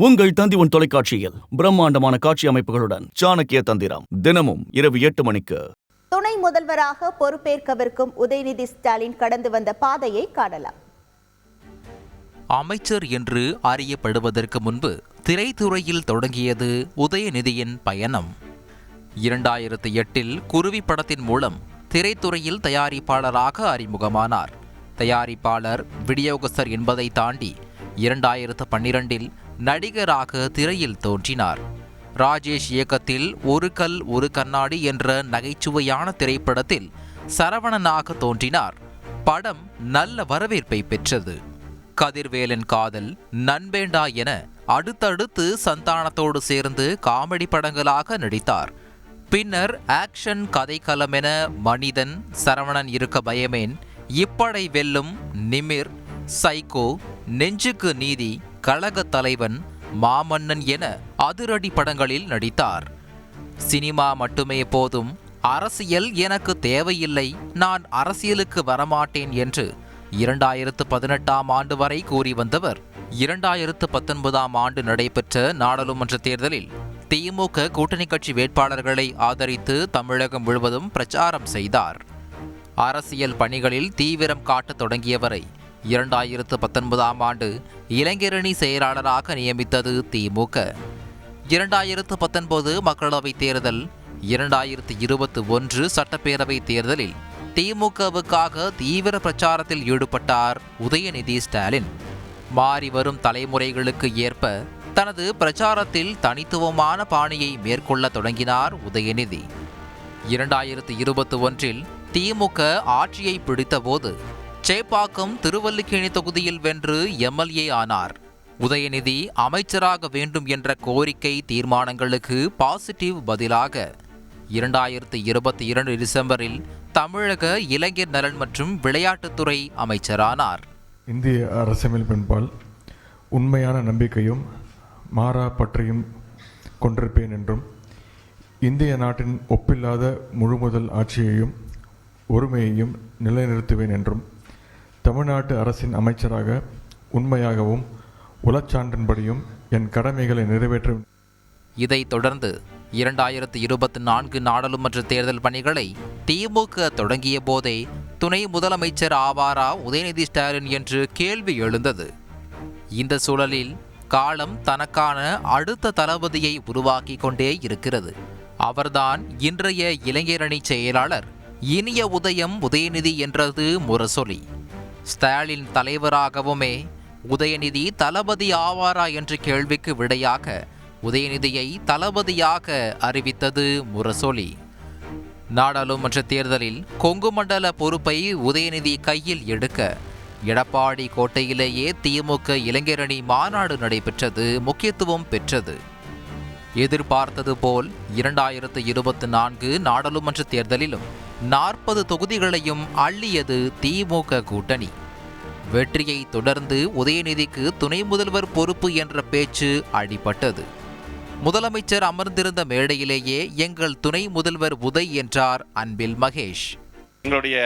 உங்கள் தந்தி தொலைக்காட்சியில் பிரம்மாண்டமான காட்சி அமைப்புகளுடன் சாணக்கிய தந்திரம் தினமும் இரவு 8 மணிக்கு. துணை முதல்வராக பொறுப்பேற்கவிருக்கும் உதயநிதி ஸ்டாலின் கடந்து வந்த பாதையை காணலாம். அமைச்சர் என்று அறியப்படுவதற்கு முன்பு திரைத்துறையில் தொடங்கியது உதயநிதியின் பயணம். 2008 குருவி படத்தின் மூலம் திரைத்துறையில் தயாரிப்பாளராக அறிமுகமானார். தயாரிப்பாளர், விநியோகஸ்தர் என்பதை தாண்டி 2012 நடிகராக திரையில் தோன்றினார். ராஜேஷ் இயக்கத்தில் ஒரு கல் ஒரு கண்ணாடி என்ற நகைச்சுவையான திரைப்படத்தில் சரவணனாக தோன்றினார். படம் நல்ல வரவேற்பை பெற்றது. கதிர்வேலன் காதல், நண்பேண்டா என அடுத்தடுத்து சந்தானத்தோடு சேர்ந்து காமெடி படங்களாக நடித்தார். பின்னர் ஆக்ஷன் கதைக்களம் என மனிதன், சரவணன் இருக்க பயமேன், இப்படை வெல்லும், நிமிர், சைக்கோ, நெஞ்சுக்கு நீதி, கழக தலைவன், மாமன்னன் என அதிரடி படங்களில் நடித்தார். சினிமா மட்டுமே போதும், அரசியல் எனக்கு தேவையில்லை, நான் அரசியலுக்கு வரமாட்டேன் என்று 2018 ஆண்டு வரை கூறி வந்தவர் 2019 ஆண்டு நடைபெற்ற நாடாளுமன்ற தேர்தலில் திமுக கூட்டணி கட்சி வேட்பாளர்களை ஆதரித்து தமிழகம் முழுவதும் பிரச்சாரம் செய்தார். அரசியல் பணிகளில் தீவிரம் காட்டத் தொடங்கியவரை 2019 ஆண்டு இளைஞரணி செயலாளராக நியமித்தது திமுக. 2019 மக்களவைத் தேர்தல், 2021 சட்டப்பேரவை தேர்தலில் திமுகவுக்காக தீவிர பிரச்சாரத்தில் ஈடுபட்டார் உதயநிதி ஸ்டாலின். மாறி வரும் தலைமுறைகளுக்கு ஏற்ப தனது பிரச்சாரத்தில் தனித்துவமான பாணியை மேற்கொள்ள தொடங்கினார் உதயநிதி. 2021 திமுக ஆட்சியை பிடித்தபோது சேப்பாக்கம் திருவல்லிக்கேணி தொகுதியில் வென்று எம்எல்ஏ ஆனார். உதயநிதி அமைச்சராக வேண்டும் என்ற கோரிக்கை தீர்மானங்களுக்கு பாசிட்டிவ் பதிலாக 2022 டிசம்பரில் தமிழக இளைஞர் நலன் மற்றும் விளையாட்டுத்துறை அமைச்சரானார். இந்திய அரசியலமைப்பின்பால் உண்மையான நம்பிக்கையும் மாறா பற்றையும் கொண்டிருப்பேன் என்றும், இந்திய நாட்டின் ஒப்பில்லாத முழுமுதல் ஆட்சியையும் ஒருமையையும் நிலைநிறுத்துவேன் என்றும், தமிழ்நாட்டு அரசின் அமைச்சராக உண்மையாகவும் உளச்சான்றின்படியும் என் கடமைகளை நிறைவேற்றும். இதைத் தொடர்ந்து 2024 நாடாளுமன்ற தேர்தல் பணிகளை திமுக தொடங்கிய போதே துணை முதலமைச்சர் ஆவாரா உதயநிதி ஸ்டாலின் என்று கேள்வி எழுந்தது. இந்த சூழலில் காலம் தனக்கான அடுத்த தளபதியை உருவாக்கி கொண்டே இருக்கிறது. அவர்தான் இன்றைய இளைஞரணி செயலாளர். இனிய உதயம் உதயநிதி என்றது முரசொலி. ஸ்டாலின் தலைவராகவுமே உதயநிதி தளபதி ஆவாரா என்ற கேள்விக்கு விடையாக உதயநிதியை தளபதியாக அறிவித்தது முரசொலி. நாடாளுமன்ற தேர்தலில் கொங்கு மண்டல பொறுப்பை உதயநிதி கையில் எடுக்க எடப்பாடி கோட்டையிலேயே திமுக இளைஞரணி மாநாடு நடைபெற்றது, முக்கியத்துவம் பெற்றது. எதிர்பார்த்தது போல் 2024 நாடாளுமன்ற தேர்தலிலும் 40 தொகுதிகளையும் அள்ளியது திமுக கூட்டணி. வெற்றியை தொடர்ந்து உதயநிதிக்கு துணை முதல்வர் பொறுப்பு என்ற பேச்சு அடிபட்டது. முதலமைச்சர் அமர்ந்திருந்த மேடையிலேயே எங்கள் துணை முதல்வர் உதய் என்றார் அன்பில் மகேஷ். எங்களுடைய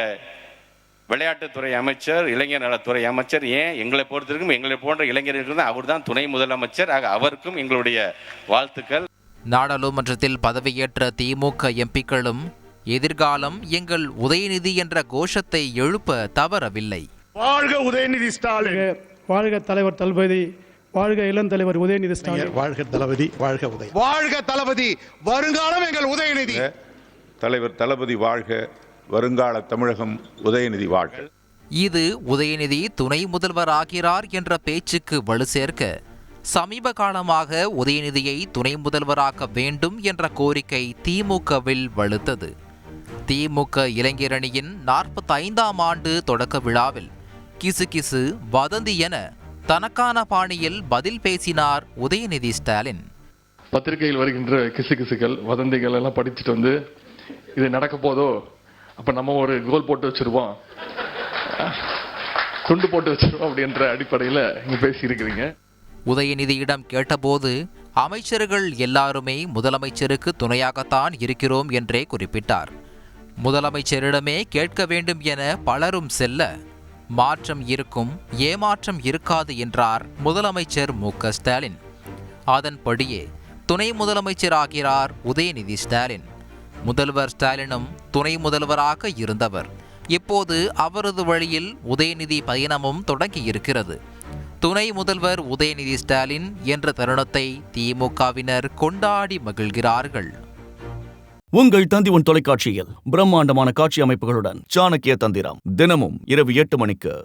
விளையாட்டுத்துறை அமைச்சர், இளைஞர் நலத்துறை அமைச்சர், ஏன் எங்களை பொறுத்திருக்கும் எங்களை போன்ற இளைஞர்களுக்கு தான் அவர் தான் துணை முதலமைச்சர். ஆக அவருக்கும் எங்களுடைய வாழ்த்துக்கள். நாடாளுமன்றத்தில் பதவியேற்ற திமுக எம்பிக்களும் எதிர்காலம் எங்கள் உதயநிதி என்ற கோஷத்தை எழுப்ப தவறவில்லை. வாழ்க உதயநிதி ஸ்டாலின், வாழ்க தலைவர் தளபதி, வாழ்க இளம் தலைவர் உதயநிதி ஸ்டாலின், வாழ்க தளபதி, வாழ்க உதய, வாழ்க தளபதி, வருங்காலம் எங்கள் உதயநிதி. தலைவர் தளபதி வாழ்க, வருங்கால தமிழகம் உதயநிதி வாழ்க. இது உதயநிதி துணை முதல்வர் ஆகிறார் என்ற பேச்சுக்கு வலு சேர்க்க சமீப காலமாக உதயநிதியை துணை முதல்வராக்க வேண்டும் என்ற கோரிக்கை திமுகவில் வலுத்தது. திமுக இளைஞரணியின் 45ஆம் ஆண்டு தொடக்க விழாவில் கிசுகிசு, வதந்தி என தனக்கான பாணியில் பதில் பேசினார் உதயநிதி ஸ்டாலின். பத்திரிகையில் வருகின்ற கிசுகிசுகள், வதந்திகள் எல்லாம் படிச்சுட்டு வந்து இது நடக்க போதோ, அப்ப நம்ம ஒரு கோல் போட்டு வச்சிருவோம், துண்டு போட்டு வச்சிருவோம் அப்படின்ற அடிப்படையில் இங்க பேசியிருக்கிறீங்க. உதயநிதியிடம் கேட்டபோது அமைச்சர்கள் எல்லாருமே முதலமைச்சருக்கு துணையாகத்தான் இருக்கிறோம் என்றே குறிப்பிட்டார். முதலமைச்சரிடமே கேட்க வேண்டும் என பலரும் செல்ல மாற்றம் இருக்கும், ஏமாற்றம் இருக்காது என்றார் முதலமைச்சர் மு.க. ஸ்டாலின். அதன்படியே துணை முதலமைச்சராகிறார் உதயநிதி ஸ்டாலின். முதல்வர் ஸ்டாலினும் துணை முதல்வராக இருந்தவர். இப்போது அவரது வழியில் உதயநிதி பயணமும் தொடங்கியிருக்கிறது. துணை முதல்வர் உதயநிதி ஸ்டாலின் என்ற தருணத்தை திமுகவினர் கொண்டாடி மகிழ்கிறார்கள். உங்கள் தந்தி1 தொலைக்காட்சியில் பிரம்மாண்டமான காட்சி அமைப்புகளுடன் சாணக்கிய தந்திரம் தினமும் இரவு 8 மணிக்கு.